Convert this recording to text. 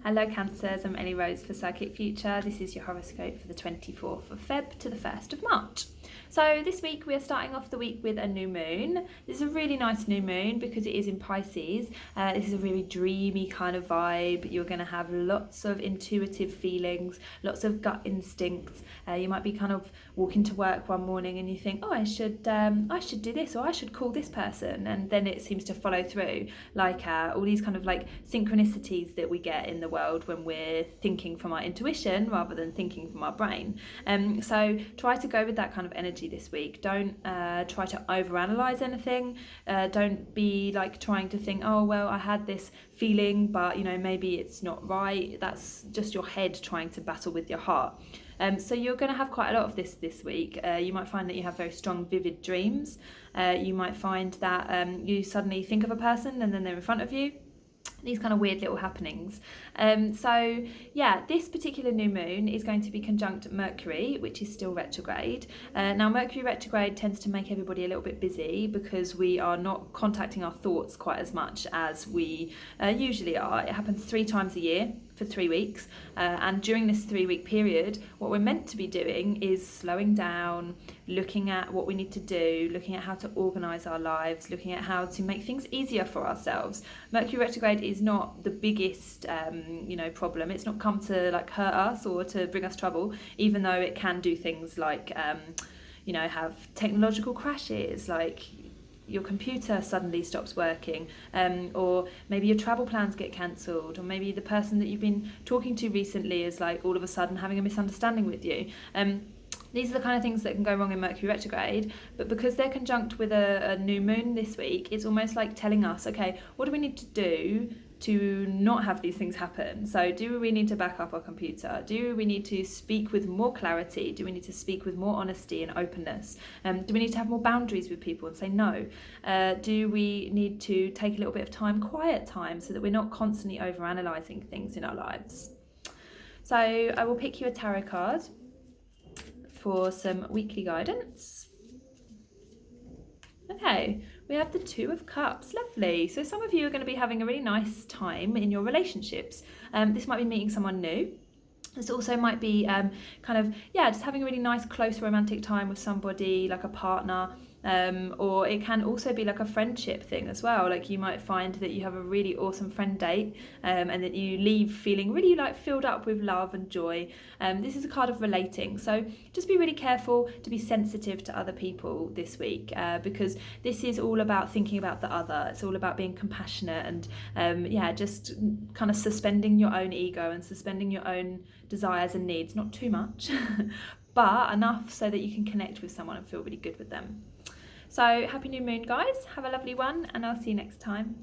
Hello Cancers, I'm Ellie Rose for Psychic Future. This is your horoscope for the 24th of Feb to the 1st of March. So this week we are starting off the week with a new moon. This is a really nice new moon because it is in Pisces. This is a really dreamy kind of vibe. You're going to have lots of intuitive feelings, lots of gut instincts. You might be kind of walking to work one morning and you think, oh, I should do this, or I should call this person, and then it seems to follow through, like all these kind of like synchronicities that we get in the world when we're thinking from our intuition rather than thinking from our brain. So try to go with that kind of energy this week. Don't try to overanalyze anything. Don't be like trying to think, oh well, I had this feeling, but maybe it's not right. That's just your head trying to battle with your heart. So you're going to have quite a lot of this week. You might find that you have very strong, vivid dreams. You might find that you suddenly think of a person and then they're in front of you. These kind of weird little happenings. So yeah, this particular new moon is going to be conjunct Mercury, which is still retrograde. Now Mercury retrograde tends to make everybody a little bit busy because we are not contacting our thoughts quite as much as we usually are. It happens 3 times a year for 3 weeks, and during this 3-week period what we're meant to be doing is slowing down, looking at what we need to do, looking at how to organise our lives, looking at how to make things easier for ourselves. Mercury retrograde is not the biggest problem. It's not come to like hurt us or to bring us trouble, even though it can do things like have technological crashes, like your computer suddenly stops working, or maybe your travel plans get cancelled, or maybe the person that you've been talking to recently is like all of a sudden having a misunderstanding with you. These are the kind of things that can go wrong in Mercury retrograde, but because they're conjunct with a new moon this week, it's almost like telling us, okay, what do we need to do to not have these things happen? So do we need to back up our computer? Do we need to speak with more clarity? Do we need to speak with more honesty and openness? Do we need to have more boundaries with people and say no? Do we need to take a little bit of time, quiet time, so that we're not constantly overanalyzing things in our lives? So I will pick you a tarot card for some weekly guidance. Okay, we have the 2 of Cups. Lovely. So some of you are going to be having a really nice time in your relationships. This might be meeting someone new. This also might be just having a really nice, close, romantic time with somebody, like a partner. Or it can also be like a friendship thing as well. Like you might find that you have a really awesome friend date, and that you leave feeling really like filled up with love and joy. This is a card of relating, so just be really careful to be sensitive to other people this week, because this is all about thinking about the other. It's all about being compassionate and just kind of suspending your own ego and suspending your own desires and needs, not too much but enough so that you can connect with someone and feel really good with them. So happy new moon, guys. Have a lovely one, and I'll see you next time.